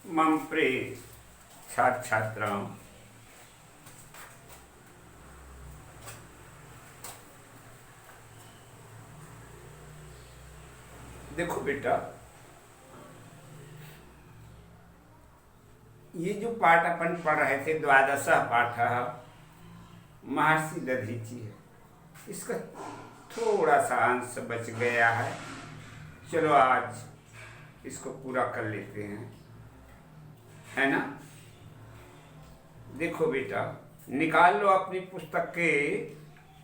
मम प्रिय छात्र छात्राओं, देखो बेटा, ये जो पाठ अपन पढ़ रहे थे, द्वादश पाठ महर्षि दधीचि है। इसका थोड़ा सा अंश बच गया है। चलो आज इसको पूरा कर लेते हैं, है ना। देखो बेटा, निकाल लो अपनी पुस्तक के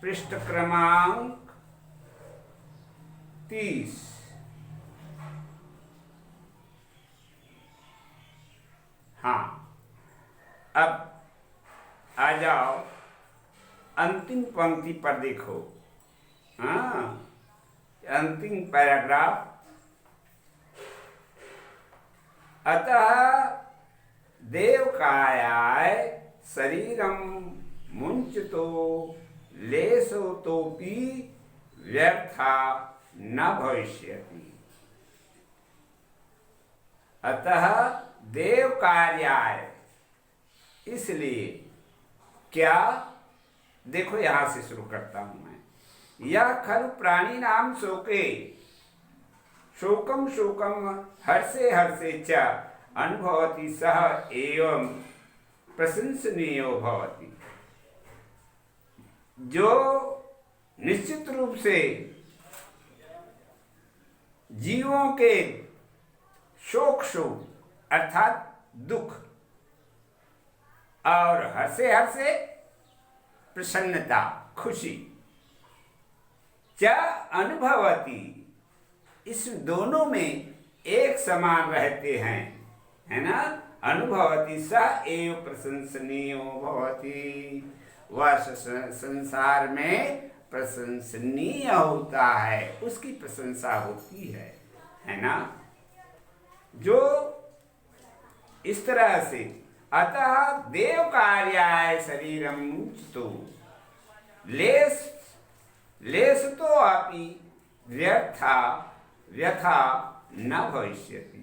पृष्ठ क्रमांक 30। हाँ, अब आ जाओ अंतिम पंक्ति पर। देखो, हाँ, अंतिम पैराग्राफ। अतः देवकायाय शरीरम मुंचतो लेशोतोपि व्यर्था न भविष्यति। अतः देव कार्याय, इसलिए क्या, देखो यहां से शुरू करता हूं मैं। यह खलु प्राणी नाम शोके शोकम शोकम हर्षे हर्षे च अनुभवति सह एवं प्रशंसनीयो भवति। जो निश्चित रूप से जीवों के शोक अर्थात दुख और हर्षे हर्षे प्रसन्नता खुशी च अनुभवती, इस दोनों में एक समान रहते हैं, है ना। अनुभवती स एव प्रशंसनीयो भवति, वह संसार में प्रशंसनीय होता है, उसकी प्रशंसा होती है ना। जो इस तरह से, अतः देव कार्याय शरीरम मुंचतो लेस तो अपि व्यथा न भविष्यति।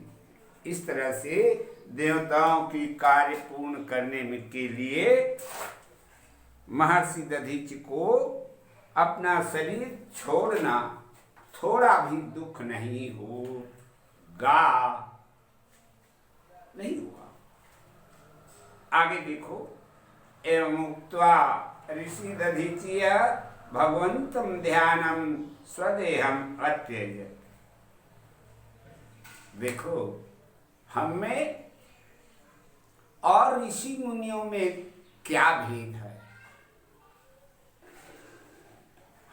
इस तरह से देवताओं की कार्य पूर्ण करने में के लिए महर्षि दधीचि को अपना शरीर छोड़ना थोड़ा भी दुख नहीं होगा, नहीं हुआ। आगे देखो, एवं उक्त्वा ऋषि दधीचि भगवंतम ध्यानम स्वदेहम अत्यज। देखो, हम में और ऋषि मुनियों में क्या भेद है।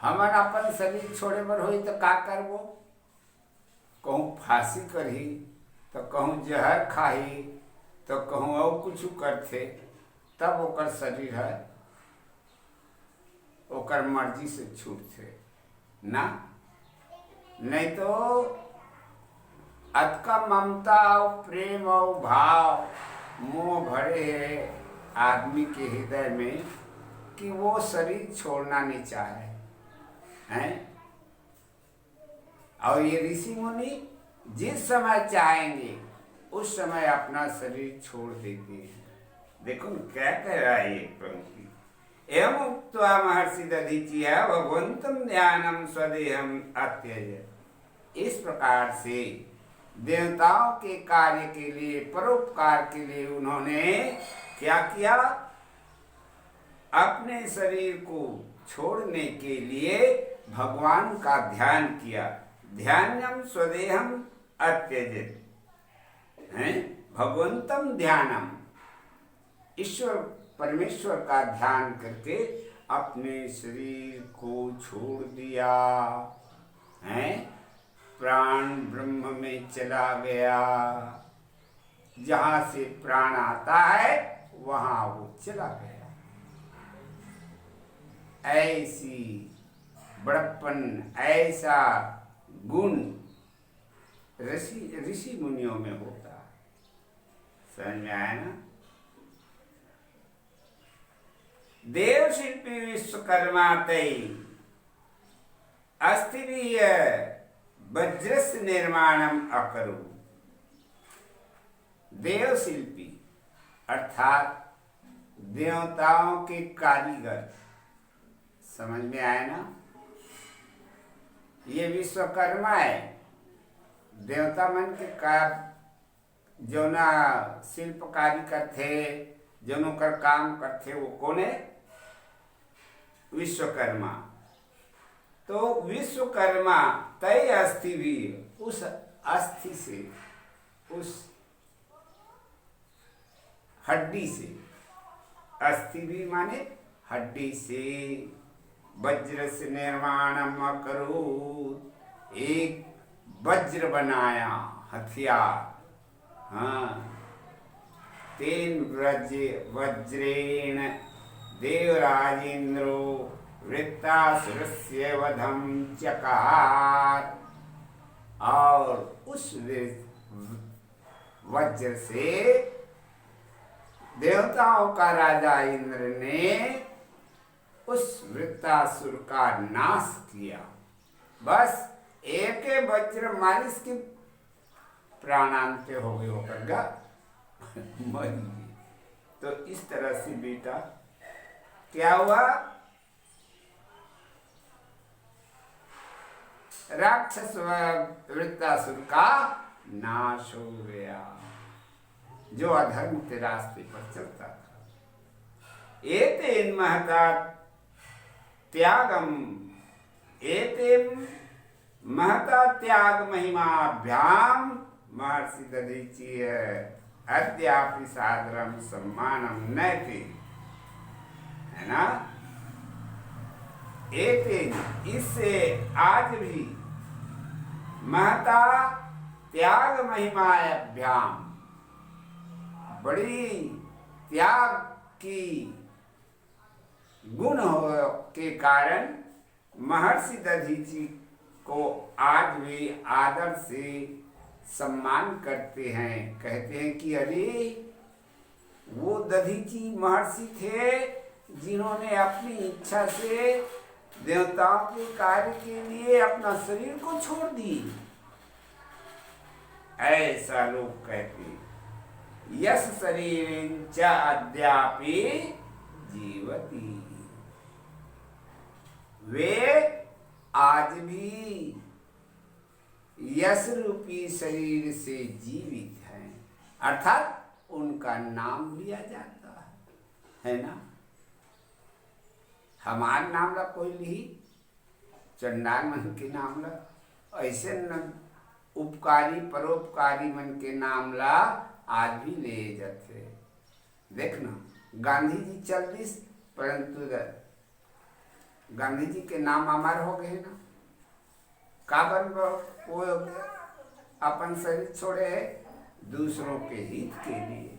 हमन अपन शरीर छोड़े बर होई तो का करबो, कहूँ फांसी करही तो कहूँ जहर खाही तो कहूँ और कुछ करथे, तब ओकर शरीर है ओकर मर्जी से छूटथे ना। नहीं तो अतका ममता और प्रेम और भाव मोह भरे है आदमी के हृदय में कि वो शरीर छोड़ना नहीं चाहे हैं। और ये ऋषि मुनि जिस समय चाहेंगे उस समय अपना शरीर छोड़ देते हैं। देखो क्या कह रहा है ये पंक्ति, एवं उक्त्वा महर्षि दधीचि भगवंतम ध्यानम स्वदेहम अत्यज। इस प्रकार से देवताओं के कार्य के लिए, परोपकार के लिए उन्होंने क्या किया, अपने शरीर को छोड़ने के लिए भगवान का ध्यान किया। ध्यानम स्वदेहम अत्यजित है, भगवंतम ध्यानम, ईश्वर परमेश्वर का ध्यान करके अपने शरीर को छोड़ दिया है। प्राण ब्रह्म में चला गया, जहां से प्राण आता है वहां वो चला गया। ऐसी बड़प्पन, ऐसा गुण ऋषि मुनियों में होता है। समझ में आया ना। देव शिल्पी विश्वकर्मा तई अस्थिरीय वज्रस्य निर्माणम अकरु। देव शिल्पी अर्थात देवताओं के कारीगर। समझ में आया ना? ये विश्वकर्मा है। देवता मन के जो ना शिल्पकारी करते, जो नौकर काम करते, वो कौन है? विश्वकर्मा। तो विश्वकर्मा तय अस्थि भी, उस अस्थि से, उस हड्डी से, अस्थि भी माने हड्डी से, वज्र से निर्माणम करो, एक वज्र बनाया, हथियार। हाँ, तेन वज्रेण देवराजेन्द्रो वृत्तासुरस्य वधम चकार। और उस वज्र से देवताओं का राजा इंद्र ने उस वृत्तासुर का नाश किया। बस एक वज्र मारिश की प्राणांत हो गए, होकर गा मर गई। तो इस तरह से बेटा क्या हुआ? राक्षस वृत्तासुर का नाश हो गया, जो अधर्म के रास्ते पर चलता था। एतेन महता त्यागम, एतेन महता त्याग महिमाभ्याम महर्षि दधीचि अद्यापि सादरम सम्मानम नैति। है ना? एतेन, इससे आज भी महता त्याग महिमाभ्याम, बड़ी त्याग की गुण के कारण महर्षि दधीचि को आज भी आदर से सम्मान करते हैं। कहते हैं कि अरे वो दधीचि महर्षि थे जिन्होंने अपनी इच्छा से देवताओं के कार्य के लिए अपना शरीर को छोड़ दी। ऐसा लोग कहते। यश शरीर च अद्यापि जीवति, वे आज भी यश रूपी शरीर से जीवित हैं, अर्थात उनका नाम लिया जाता है ना? हमार नाम ला कोई नहीं, चंडाल मन के नाम ला, ऐसे न उपकारी परोपकारी मन के नाम ला आज भी ले जाते। देखना गांधी जी चल दिस, परंतु गांधी जी के नाम अमर हो गए ना। काबर वो अपन शरीर छोड़े है दूसरों के हित के लिए।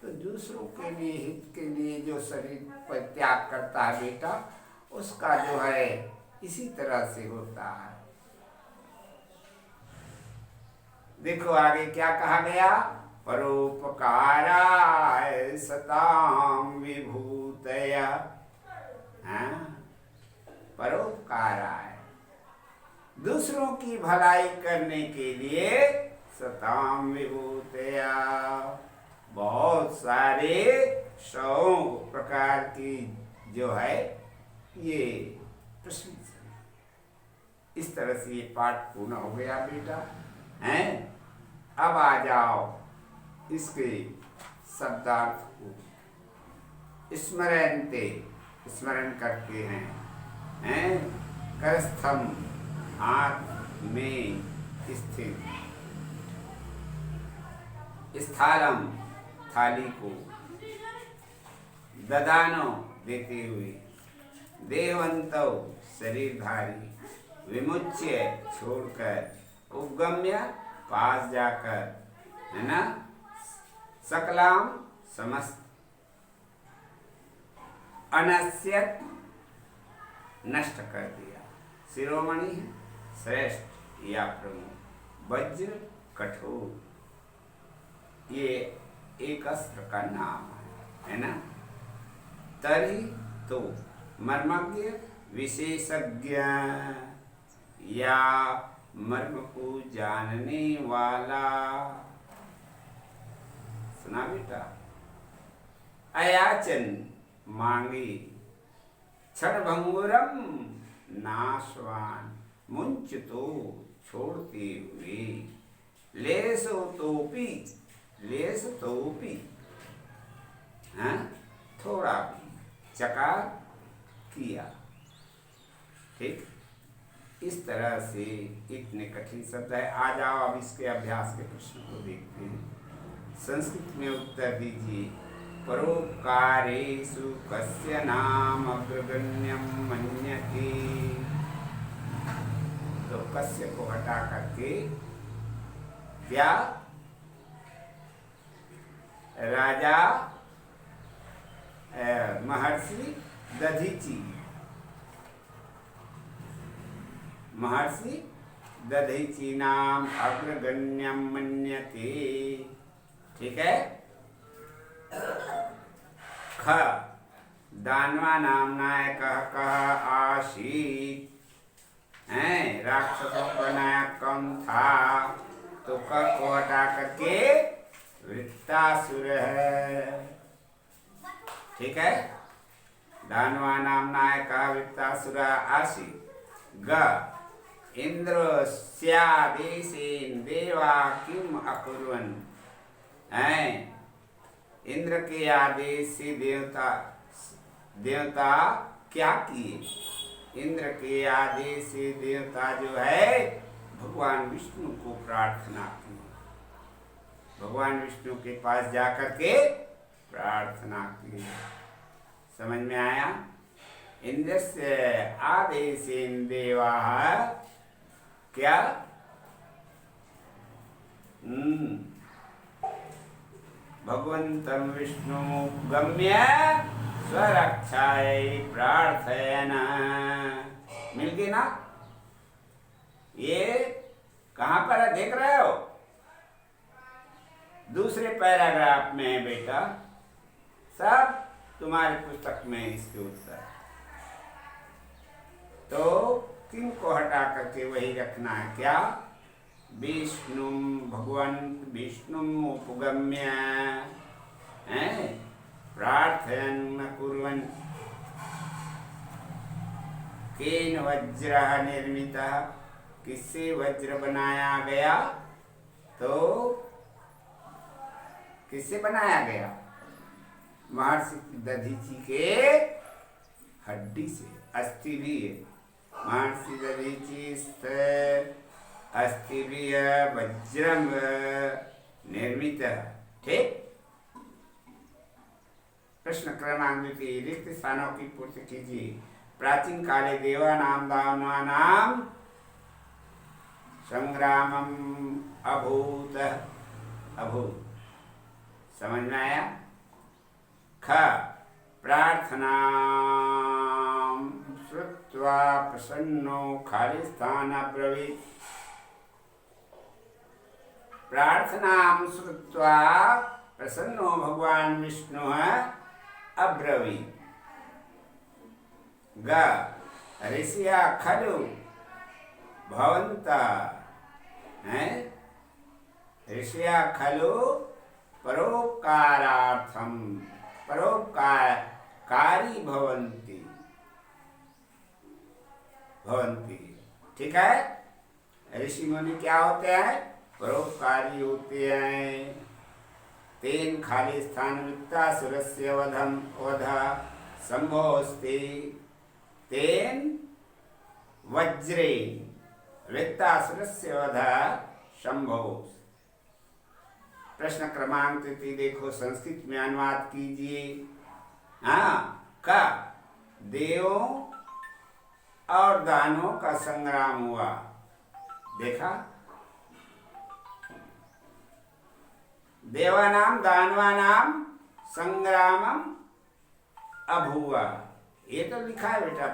तो दूसरों के लिए हित के लिए जो शरीर पर त्याग करता है बेटा, उसका जो है इसी तरह से होता है। देखो आगे क्या कहा गया? परोपकाराय सताम विभूतया। परोपकाराय, दूसरों की भलाई करने के लिए सताम विभूतया, बहुत सारे 100 प्रकार की जो है ये प्रशंसा। इस तरह से ये पाठ पूर्ण हो गया बेटा। हैं? अब आ जाओ इसके शब्दार्थ को स्मरण करते हैं। करस्थम, हाथ में स्थित, स्थालम, थाली को, ददानो, देते हुए, देवंतो, शरीरधारी, विमुच्य, छोड़कर, उपगम्य, पास जाकर, है ना? सकलाम, समस्त, अनश्यत, नष्ट कर दिया। शिरोमणि है, श्रेष्ठ या प्रमुख, वज्र, कठोर, ये एक अस्त्र का नाम है ना? तरी, तो, मर्मज्ञ, विशेषज्ञ या मर्म को जानने वाला। सुना बेटा? अयाचन मांगे क्षण भंगुरम नाशवान, मुंच तो छोड़ते हुए लेस तोपी हाँ थोड़ा भी चकार किया। ठीक, इस तरह से इतने कठिन शब्द है। आ जाओ अब इसके अभ्यास के प्रश्न को देखते हैं। संस्कृत में उत्तर दीजिए। परोपकारेषु कस्य नाम अग्रगण्यम मन्यते। तो कस्य को हटा करके क्या राजा महर्षि दधीचि नाम अग्रगण्यम मन्यते। ठीक है। ख दानवा नाम नायक कह आसीत, हैं राक्षसों का नायक कौन था? तो क को हटा करके वृत्तासुर है। ठीक है। दानवा नाम नायक वृत्तासुर आसीत। ग इंद्रस्यादेशेन देवा किम अकुर्वन्, हैं इंद्र के आदेश से देवता क्या किए? इंद्र के आदेश से देवता जो है भगवान विष्णु को प्रार्थना की। भगवान विष्णु के पास जाकर के प्रार्थना की। समझ में आया? इंद्रस्य आदेशेन देवाः क्या भगवन्तं विष्णु गम्य स्वरक्षायै प्रार्थयन्। मिल गई ना? ये कहाँ पर है देख रहे हो? दूसरे पैराग्राफ में है बेटा, सब तुम्हारी पुस्तक में इसके उत्तर। तो किन को हटा करके वही रखना है। क्या? विष्णु भगवान विष्णु उपगम्य प्रार्थयन् कुर्वन्। केन वज्रः निर्मितः, किससे वज्र बनाया गया? तो किससे बनाया गया? महर्षि दधीचि के हड्डी से, अस्थि भी है। महर्षि दधीचि अस्थि भी वज्रम निर्मित। ठीक। प्रश्न क्रमांक 2 रिक्त स्थानों की पूर्ति कीजिए। प्राचीन काले देवानाम दानवानाम संग्रामम अभूत। समझ में आया? ख प्रार्थना श्रुत्वा प्रसन्नो खाली स्थान अब्रवीत्। प्रार्थना श्रुत्वा प्रसन्नो भगवान विष्णु अब्रवीत्। ग ऋषिया खलु भवन्तः, हैं ऋषिया खलु परोपकारार्थम परोपकारी भवन्ति। ठीक है। ऋषि मुनि क्या होते हैं? परोपकारी होते हैं। तेन खाली स्थान वृत्तासुरस्य वध संभोस्ति। तेन वज्रेण वृत्तासुरस्य वध संभोस्। प्रश्न क्रमांक 3 देखो, संस्कृत में अनुवाद कीजिए। का देवों और दानवों का संग्राम हुआ। देखा? देवानाम दानवानाम संग्रामम अभूवा। ये तो लिखा है बेटा,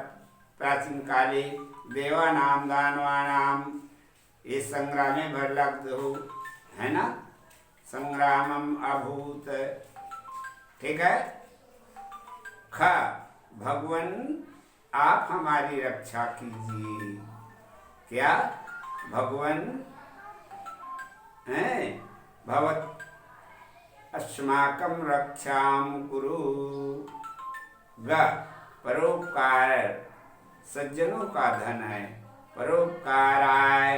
प्राचीन काले देवानाम दानवानाम ये संग्रामे भरलब्ध हो, है ना? संग्रामम अभूत। ठीक है। ख भगवन आप हमारी रक्षा कीजिए। क्या? भगवन हैं भवत अस्माकं रक्षां कुरु। ग परोपकार सज्जनों का धन है। परोपकाराय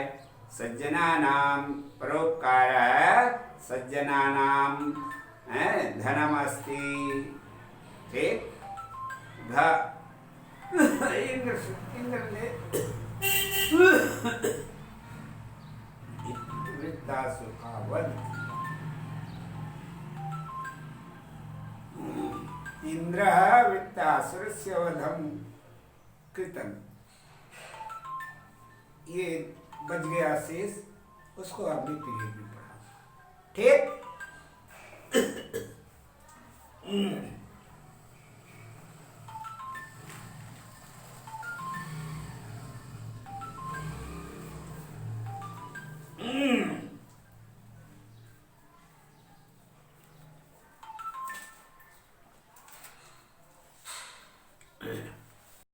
सज्जनानां, परोपकाराय सज्जनानां धनमस्ति। ठीक। घ इंद्र ने वृत्तासुर का वध। इंद्र वृत्तासुरस्य वधम कृतम। ये बच गया शेष, उसको आपने पीढ़ी में पढ़ा। ठीक।